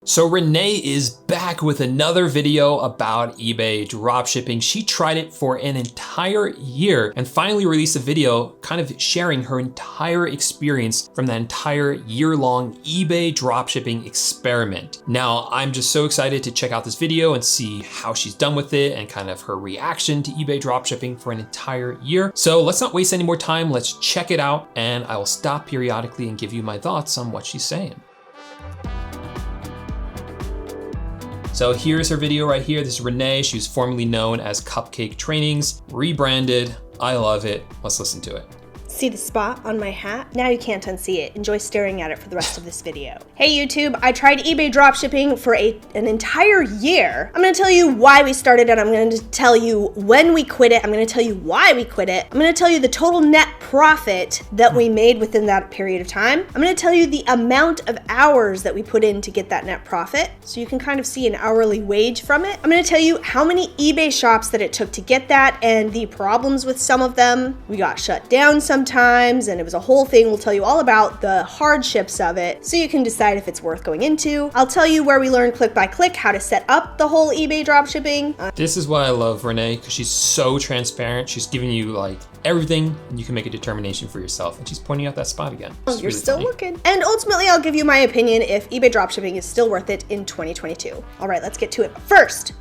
So Renee is back with another video about eBay dropshipping. She tried it for an entire year and finally released a video kind of sharing her entire experience from that entire year-long eBay dropshipping experiment. Now, I'm just so excited to check out this video and see how she's done with it and kind of her reaction to eBay dropshipping for an entire year. So let's not waste any more time. Let's check it out and I will stop periodically and give you my thoughts on what she's saying. So here's her video right here. This is Renee. She was formerly known as Cupcake Trainings, rebranded. I love it. Let's listen to it. See the spot on my hat? Now you can't unsee it. Enjoy staring at it for the rest of this video. Hey YouTube, I tried eBay dropshipping for an entire year. I'm gonna tell you why we started it. I'm gonna tell you when we quit it. I'm gonna tell you why we quit it. I'm gonna tell you the total net profit that we made within that period of time. I'm gonna tell you the amount of hours that we put in to get that net profit, so you can kind of see an hourly wage from it. I'm gonna tell you how many eBay shops that it took to get that and the problems with some of them. We got shut down sometimes and it was a whole thing. We'll tell you all about the hardships of it so you can decide if it's worth going into. I'll tell you where we learned click by click how to set up the whole eBay dropshipping. This is why I love Renee, because she's so transparent. She's giving you like everything and you can make a determination for yourself. And she's pointing out that spot again. You're really still funny. Looking. And ultimately I'll give you my opinion if eBay dropshipping is still worth it in 2022. All right, let's get to it. First,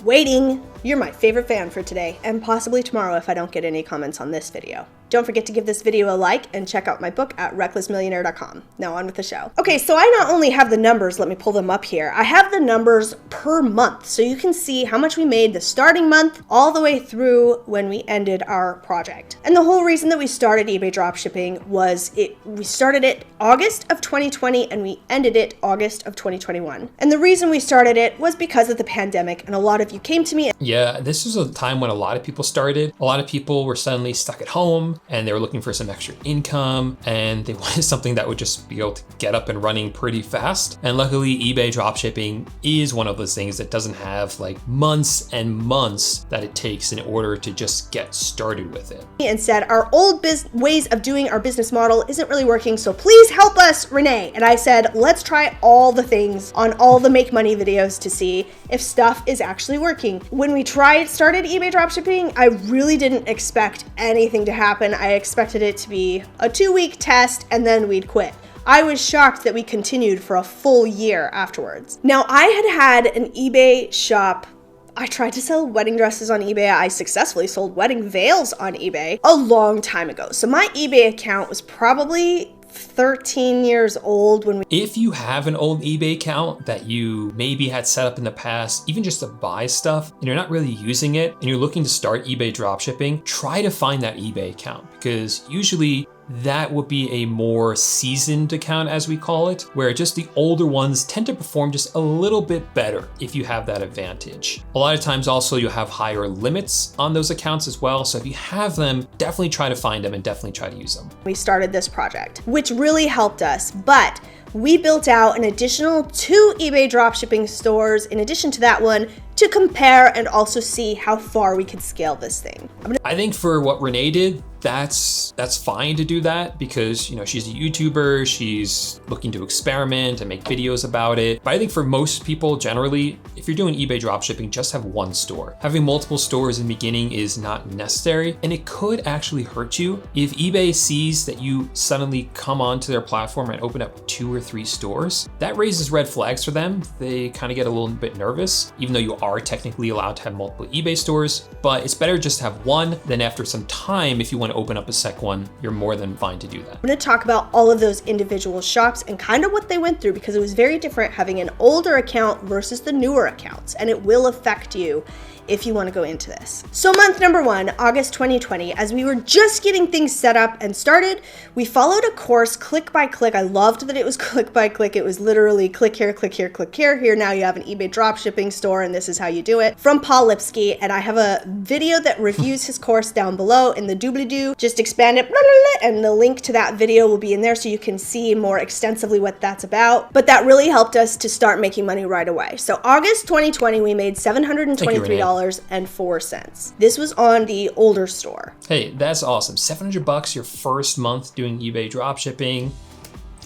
waiting. You're my favorite fan for today and possibly tomorrow if I don't get any comments on this video. Don't forget to give this video a like and check out my book at recklessmillionaire.com. Now on with the show. Okay, so I not only have the numbers, let me pull them up here. I have the numbers per month, so you can see how much we made the starting month all the way through when we ended our project. And the whole reason that we started eBay dropshipping was we started it August of 2020 and we ended it August of 2021. And the reason we started it was because of the pandemic, and a lot of you came to me. Yeah, this was a time when a lot of people started. A lot of people were suddenly stuck at home and they were looking for some extra income and they wanted something that would just be able to get up and running pretty fast. And luckily eBay dropshipping is one of those things that doesn't have like months and months that it takes in order to just get started with it. And said our old ways of doing our business model isn't really working, so please help us, Renee. And I said, let's try all the things on all the make money videos to see if stuff is actually working. When we started eBay dropshipping, I really didn't expect anything to happen. I expected it to be a 2-week test and then we'd quit. I was shocked that we continued for a full year afterwards. Now, I had an eBay shop. I tried to sell wedding dresses on eBay. I successfully sold wedding veils on eBay a long time ago. So my eBay account was probably 13 years old when If you have an old eBay account that you maybe had set up in the past, even just to buy stuff, and you're not really using it, and you're looking to start eBay dropshipping, try to find that eBay account, because usually that would be a more seasoned account, as we call it, where just the older ones tend to perform just a little bit better if you have that advantage. A lot of times also you'll have higher limits on those accounts as well. So if you have them, definitely try to find them and definitely try to use them. We started this project, which really helped us, but we built out an additional 2 eBay dropshipping stores in addition to that one to compare and also see how far we could scale this thing. I think for what Renee did, that's fine to do that because, you know, she's a YouTuber, she's looking to experiment and make videos about it. But I think for most people generally, if you're doing eBay dropshipping, just have one store. Having multiple stores in the beginning is not necessary, and it could actually hurt you if eBay sees that you suddenly come onto their platform and open up 2 or 3 stores. That raises red flags for them. They kind of get a little bit nervous, even though you are technically allowed to have multiple eBay stores, but it's better just to have one. Then after some time, if you want to open up a second one, you're more than fine to do that. I'm going to talk about all of those individual shops and kind of what they went through, because it was very different having an older account versus the newer accounts, and it will affect you if you want to go into this. So month number 1, August 2020, as we were just getting things set up and started, we followed a course click by click. I loved that it was click by click. It was literally click here, click here, click here. Here now you have an eBay dropshipping store and this is how you do it, from Paul Lipsky. And I have a video that reviews his course down below in the doobly-doo. Just expand it, and the link to that video will be in there so you can see more extensively what that's about. But that really helped us to start making money right away. So August 2020, we made $723.04. This was on the older store. Hey, that's awesome. $700 your first month doing eBay dropshipping.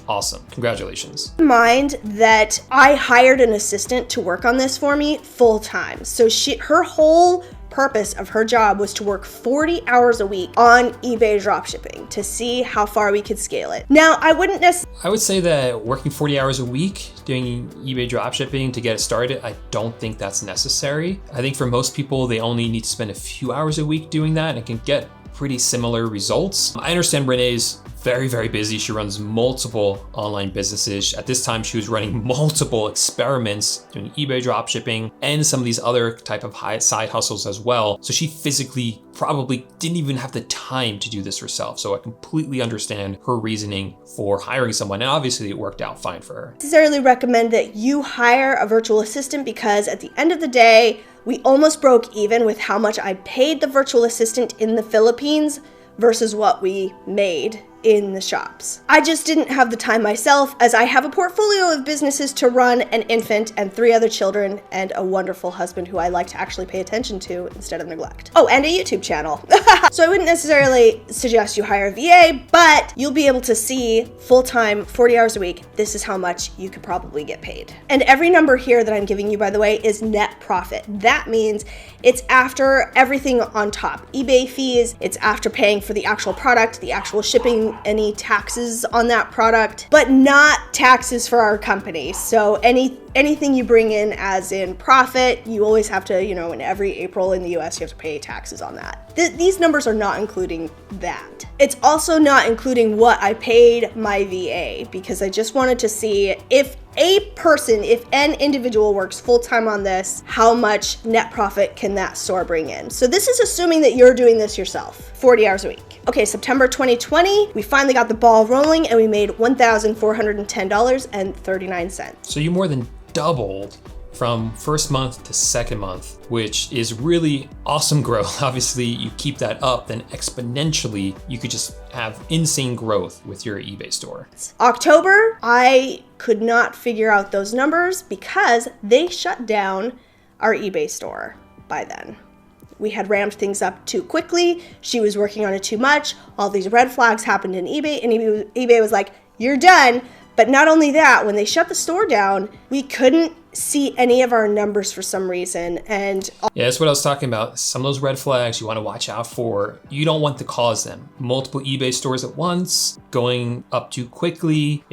awesome. Congratulations. Mind that I hired an assistant to work on this for me full time. So her whole purpose of her job was to work 40 hours a week on eBay dropshipping to see how far we could scale it. Now, I would say that working 40 hours a week doing eBay dropshipping to get it started, I don't think that's necessary. I think for most people, they only need to spend a few hours a week doing that and can get pretty similar results. I understand Renee's very, very busy. She runs multiple online businesses. At this time, she was running multiple experiments doing eBay dropshipping and some of these other type of side hustles as well. So she physically probably didn't even have the time to do this herself. So I completely understand her reasoning for hiring someone. And obviously it worked out fine for her. Necessarily recommend that you hire a virtual assistant because at the end of the day, we almost broke even with how much I paid the virtual assistant in the Philippines versus what we made in the shops. I just didn't have the time myself, as I have a portfolio of businesses to run, an infant and 3 other children, and a wonderful husband who I like to actually pay attention to instead of neglect. Oh, and a YouTube channel. So I wouldn't necessarily suggest you hire a VA, but you'll be able to see full-time, 40 hours a week, this is how much you could probably get paid. And every number here that I'm giving you, by the way, is net profit. That means it's after everything on top. eBay fees, it's after paying for the actual product, the actual shipping, any taxes on that product, but not taxes for our company. So anything you bring in as in profit, you always have to, in every April in the US, you have to pay taxes on that. These numbers are not including that. It's also not including what I paid my VA, because I just wanted to see if an individual works full-time on this, how much net profit can that store bring in? So this is assuming that you're doing this yourself, 40 hours a week. Okay, September 2020, we finally got the ball rolling and we made $1,410.39. So you more than doubled from first month to second month, which is really awesome growth. Obviously, you keep that up, then exponentially, you could just have insane growth with your eBay store. October, I could not figure out those numbers because they shut down our eBay store by then. We had ramped things up too quickly. She was working on it too much. All these red flags happened in eBay, and eBay was like, you're done. But not only that, when they shut the store down, we couldn't see any of our numbers for some reason. And yeah, that's what I was talking about. Some of those red flags you want to watch out for. You don't want to cause them. Multiple eBay stores at once, going up too quickly.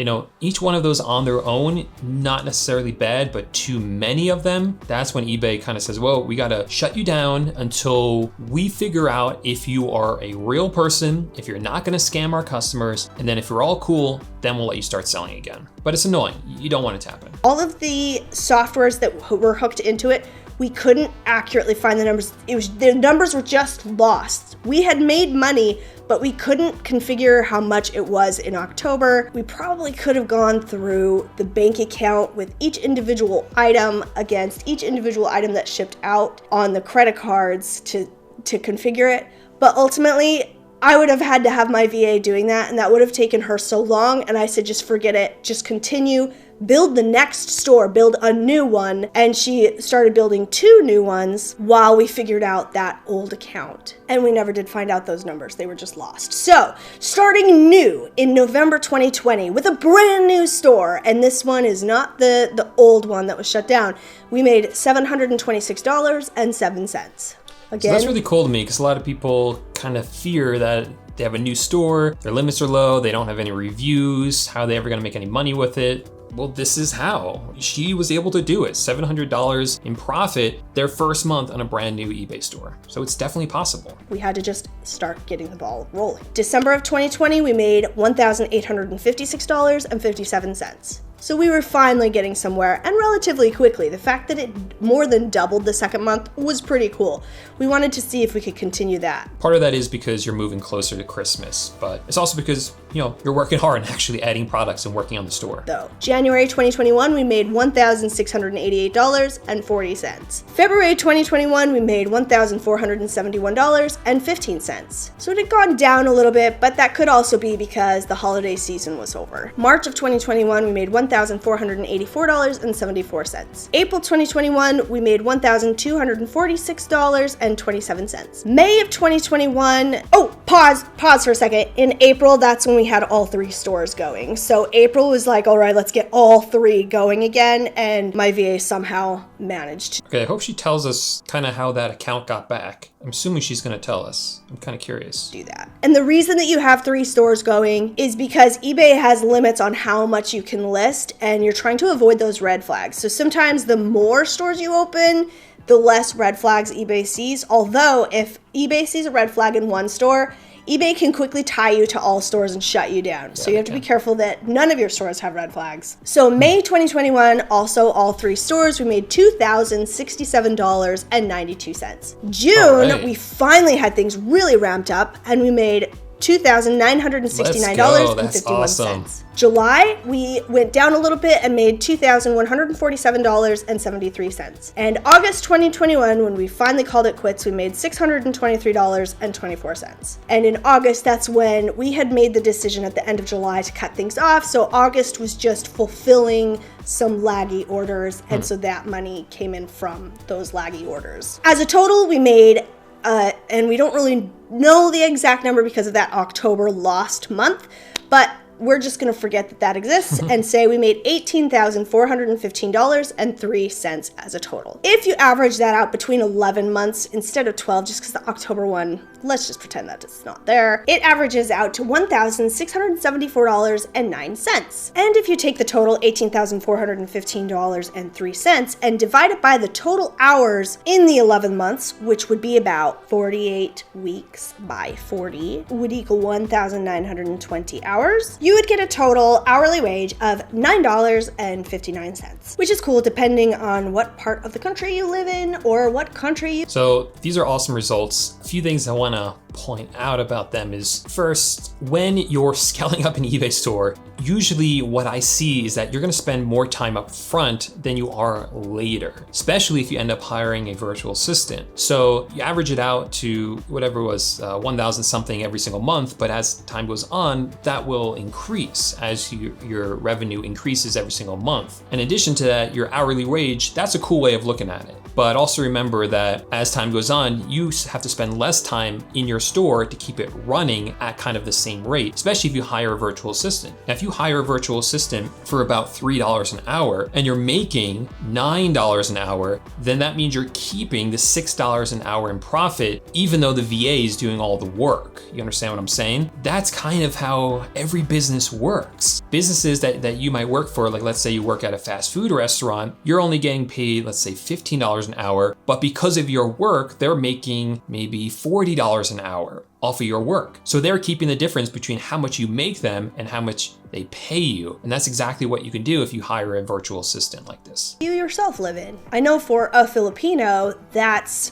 Each one of those on their own, not necessarily bad, but too many of them, that's when eBay kind of says, well, we got to shut you down until we figure out if you are a real person, if you're not going to scam our customers, and then if you're all cool, then we'll let you start selling again. But it's annoying. You don't want it to happen. All of the softwares that were hooked into it, we couldn't accurately find the numbers. The numbers were just lost. We had made money, but we couldn't configure how much it was in October. We probably could have gone through the bank account with each individual item against each individual item that shipped out on the credit cards to configure it. But ultimately, I would have had to have my VA doing that, and that would have taken her so long. And I said, just forget it. Just continue. Build the next store, build a new one. And she started building 2 new ones while we figured out that old account. And we never did find out those numbers. They were just lost. So starting new in November 2020 with a brand new store. And this one is not the old one that was shut down. We made $726.07. Again, so that's really cool to me because a lot of people kind of fear that they have a new store, their limits are low, they don't have any reviews, how are they ever gonna make any money with it? Well, this is how. She was able to do it. $700 in profit their first month on a brand new eBay store. So it's definitely possible. We had to just start getting the ball rolling. December of 2020, we made $1,856.57. So we were finally getting somewhere, and relatively quickly. The fact that it more than doubled the second month was pretty cool. We wanted to see if we could continue that. Part of that is because you're moving closer to Christmas, but it's also because, you're working hard and actually adding products and working on the store. Though, January 2021, we made $1,688.40. February 2021, we made $1,471.15. So it had gone down a little bit, but that could also be because the holiday season was over. March of 2021, we made $1,000 $1,484.74. April 2021, we made $1,246.27. May of 2021, pause for a second. In April, that's when we had all 3 stores going. So April was like, all right, let's get all 3 going again, and my VA somehow managed. Okay, I hope she tells us kind of how that account got back. I'm assuming she's going to tell us. I'm kind of curious. Do that. And the reason that you have 3 stores going is because eBay has limits on how much you can list, and you're trying to avoid those red flags. So sometimes the more stores you open, the less red flags eBay sees. Although if eBay sees a red flag in one store, eBay can quickly tie you to all stores and shut you down. So you have to be careful that none of your stores have red flags. So May 2021, also all 3 stores, we made $2,067.92. June, we finally had things really ramped up, and we made $2,969.51. Awesome. July, we went down a little bit and made $2,147.73. And August 2021, when we finally called it quits, we made $623.24. And in August, that's when we had made the decision at the end of July to cut things off. So August was just fulfilling some laggy orders. And so that money came in from those laggy orders. As a total, we made and we don't really know the exact number because of that October lost month, but we're just going to forget that that exists and say we made $18,415.03 as a total. If you average that out between 11 months instead of 12, just because the October one, let's just pretend that it's not there, it averages out to $1,674.09. And if you take the total $18,415.03 and divide it by the total hours in the 11 months, which would be about 48 weeks by 40, would equal 1,920 hours, you would get a total hourly wage of $9.59, which is cool depending on what part of the country you live in or what country you... So these are awesome results. A few things I want to point out about them is, first, when you're scaling up an eBay store, usually what I see is that you're going to spend more time up front than you are later, especially if you end up hiring a virtual assistant. So you average it out to whatever it was, 1,000 something every single month, but as time goes on, that will increase as your revenue increases every single month. In addition to that, your hourly wage, that's a cool way of looking at it. But also remember that as time goes on, you have to spend less time in your store to keep it running at kind of the same rate, especially if you hire a virtual assistant. Now, if you hire a virtual assistant for about $3 an hour and you're making $9 an hour, then that means you're keeping the $6 an hour in profit, even though the VA is doing all the work. You understand what I'm saying? That's kind of how every business works. Businesses that you might work for, like let's say you work at a fast food restaurant, you're only getting paid, let's say $15 an hour, but because of your work, they're making maybe $40 an hour off of your work. So they're keeping the difference between how much you make them and how much they pay you. And that's exactly what you can do if you hire a virtual assistant like this. You yourself live in. I know for a Filipino, that's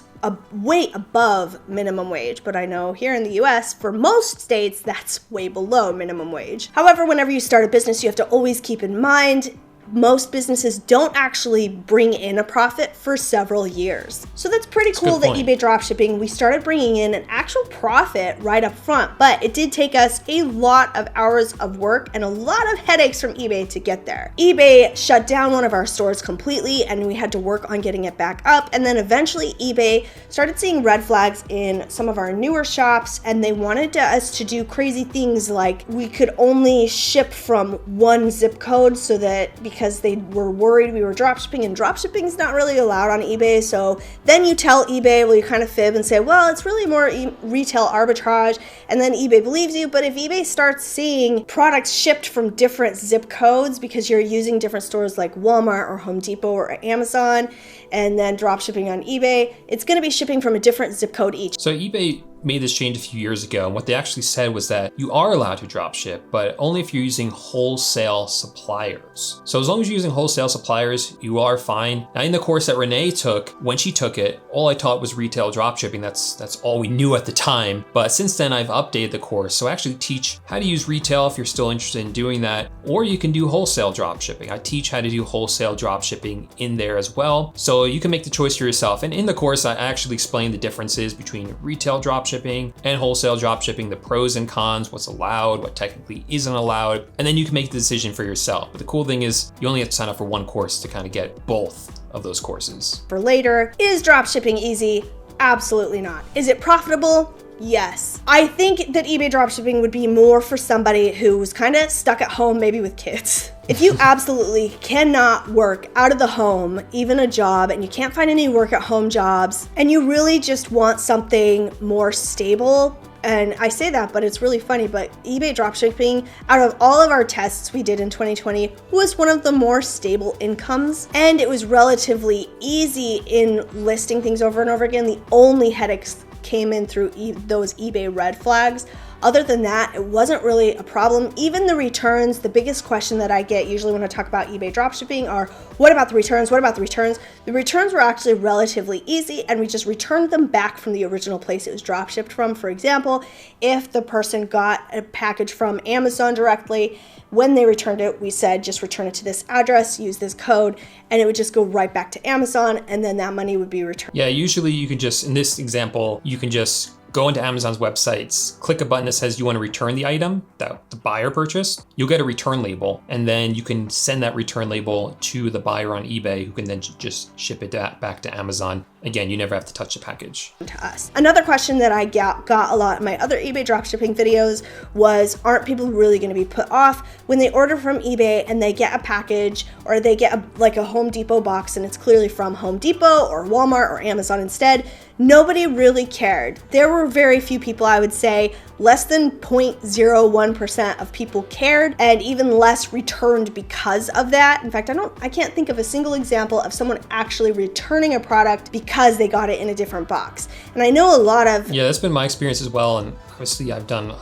way above minimum wage, but I know here in the US, for most states, that's way below minimum wage. However, whenever you start a business, you have to always keep in mind most businesses don't actually bring in a profit for several years. So that's pretty cool that eBay Dropshipping, we started bringing in an actual profit right up front, but it did take us a lot of hours of work and a lot of headaches from eBay to get there. eBay shut down one of our stores completely and we had to work on getting it back up. And then eventually eBay started seeing red flags in some of our newer shops and they wanted us to do crazy things like we could only ship from one zip code so that because they were worried we were dropshipping, and dropshipping is not really allowed on eBay. So then you tell eBay, well, you kind of fib and say, well, it's really more retail arbitrage, and then eBay believes you. But if eBay starts seeing products shipped from different zip codes because you're using different stores like Walmart or Home Depot or Amazon, and then dropshipping on eBay, it's going to be shipping from a different zip code each. So eBay made this change a few years ago, and what they actually said was that you are allowed to drop ship, but only if you're using wholesale suppliers. So as long as you're using wholesale suppliers, you are fine. Now in the course that Renee took, when she took it, all I taught was retail drop shipping. That's all we knew at the time. But since then I've updated the course. So I actually teach how to use retail if you're still interested in doing that, or you can do wholesale drop shipping. I teach how to do wholesale drop shipping in there as well. So you can make the choice for yourself. And in the course, I actually explain the differences between retail drop dropshipping and wholesale dropshipping, the pros and cons, what's allowed, what technically isn't allowed, and then you can make the decision for yourself. But the cool thing is you only have to sign up for one course to kind of get both of those courses. For later, is dropshipping easy? Absolutely not. Is it profitable? Yes. I think that eBay dropshipping would be more for somebody who's kind of stuck at home, maybe with kids. If you absolutely cannot work out of the home, even a job, and you can't find any work at home jobs, and you really just want something more stable, and I say that, but it's really funny, but eBay dropshipping, out of all of our tests we did in 2020, was one of the more stable incomes, and it was relatively easy in listing things over and over again. The only headaches came in through those eBay red flags. Other than that, it wasn't really a problem. Even the returns, the biggest question that I get usually when I talk about eBay dropshipping are, what about the returns? What about the returns? The returns were actually relatively easy, and we just returned them back from the original place it was dropshipped from. For example, if the person got a package from Amazon directly, when they returned it, we said, just return it to this address, use this code, and it would just go right back to Amazon, and then that money would be returned. Yeah, usually you can just, in this example, you can just go into Amazon's websites, click a button that says you want to return the item that the buyer purchased. You'll get a return label, and then you can send that return label to the buyer on eBay, who can then just ship it back to Amazon. Again, you never have to touch the package. To us. Another question that I got a lot in my other eBay dropshipping videos was, aren't people really going to be put off when they order from eBay and they get a package, or they get like a Home Depot box and it's clearly from Home Depot or Walmart or Amazon instead? Nobody really cared. There were very few people, I would say, less than 0.01% of people cared, and even less returned because of that. In fact, I can't think of a single example of someone actually returning a product because they got it in a different box. And I know a lot of... Yeah, that's been my experience as well. And obviously I've done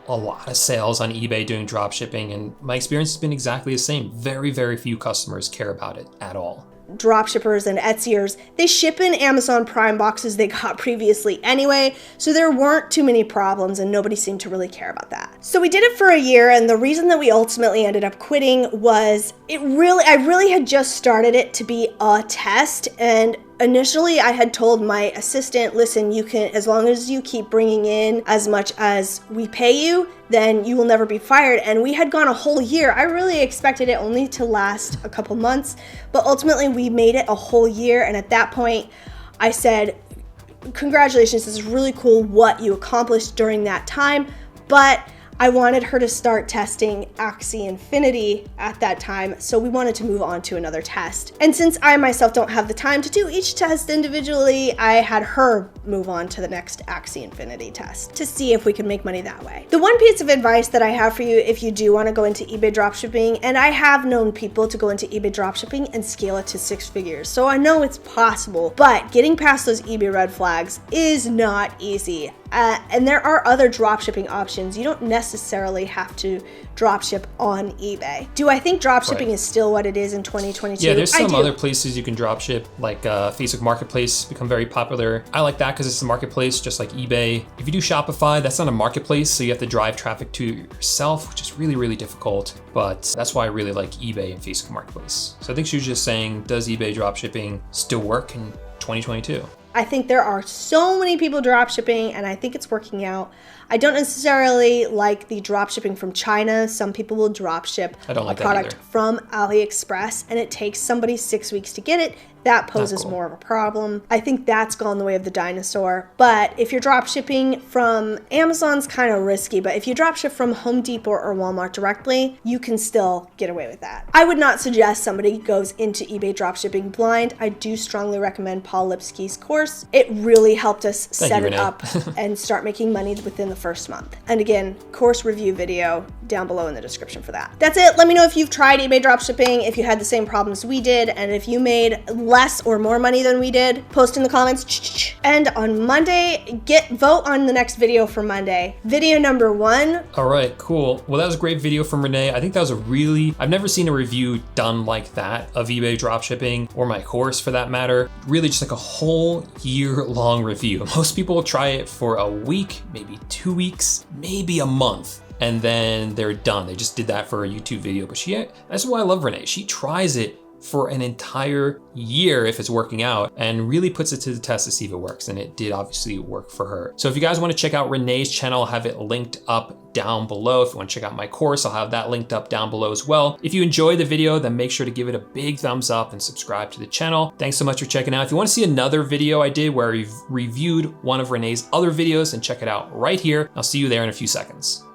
a lot of sales on eBay doing drop shipping, and my experience has been exactly the same. Very, very few customers care about it at all. Dropshippers and Etsyers, they ship in Amazon Prime boxes they got previously anyway, so there weren't too many problems and nobody seemed to really care about that. So we did it for a year, and the reason that we ultimately ended up quitting was I really had just started it to be a test, and initially I had told my assistant, listen, you can, as long as you keep bringing in as much as we pay you, then you will never be fired. And we had gone a whole year. I really expected it only to last a couple months, but ultimately we made it a whole year. And at that point I said, congratulations, this is really cool what you accomplished during that time, but I wanted her to start testing Axie Infinity at that time, so we wanted to move on to another test. And since I myself don't have the time to do each test individually, I had her move on to the next Axie Infinity test to see if we could make money that way. The one piece of advice that I have for you if you do want to go into eBay dropshipping, and I have known people to go into eBay dropshipping and scale it to 6 figures, so I know it's possible, but getting past those eBay red flags is not easy. And there are other dropshipping options. You don't necessarily have to dropship on eBay. Do I think dropshipping is still what it is in 2022? Yeah, there's some other places you can dropship, like Facebook Marketplace become very popular. I like that because it's a marketplace just like eBay. If you do Shopify, that's not a marketplace, so you have to drive traffic to yourself, which is really, really difficult. But that's why I really like eBay and Facebook Marketplace. So I think she was just saying, does eBay dropshipping still work in 2022? I think there are so many people dropshipping, and I think it's working out. I don't necessarily like the dropshipping from China. Some people will dropship a product from AliExpress, and it takes somebody 6 weeks to get it. That poses more of a problem. I think that's gone the way of the dinosaur. But if you're drop shipping from Amazon's kind of risky, but if you drop ship from Home Depot or Walmart directly, you can still get away with that. I would not suggest somebody goes into eBay drop shipping blind. I do strongly recommend Paul Lipsky's course. It really helped us set it up and start making money within the first month. And again, course review video down below in the description for that. That's it. Let me know if you've tried eBay drop shipping, if you had the same problems we did, and if you made less or more money than we did. Post in the comments. And on Monday, vote on the next video for Monday. Video number 1. All right, cool. Well, that was a great video from Renee. I think that was I've never seen a review done like that of eBay dropshipping, or my course for that matter. Really just like a whole year-long review. Most people will try it for a week, maybe 2 weeks, maybe a month, and then they're done. They just did that for a YouTube video. But that's why I love Renee. She tries it for an entire year if it's working out, and really puts it to the test to see if it works. And it did obviously work for her. So if you guys want to check out Renee's channel, I'll have it linked up down below. If you want to check out my course, I'll have that linked up down below as well. If you enjoyed the video, then make sure to give it a big thumbs up and subscribe to the channel. Thanks so much for checking out. If you want to see another video I did where I've reviewed one of Renee's other videos, then check it out right here. I'll see you there in a few seconds.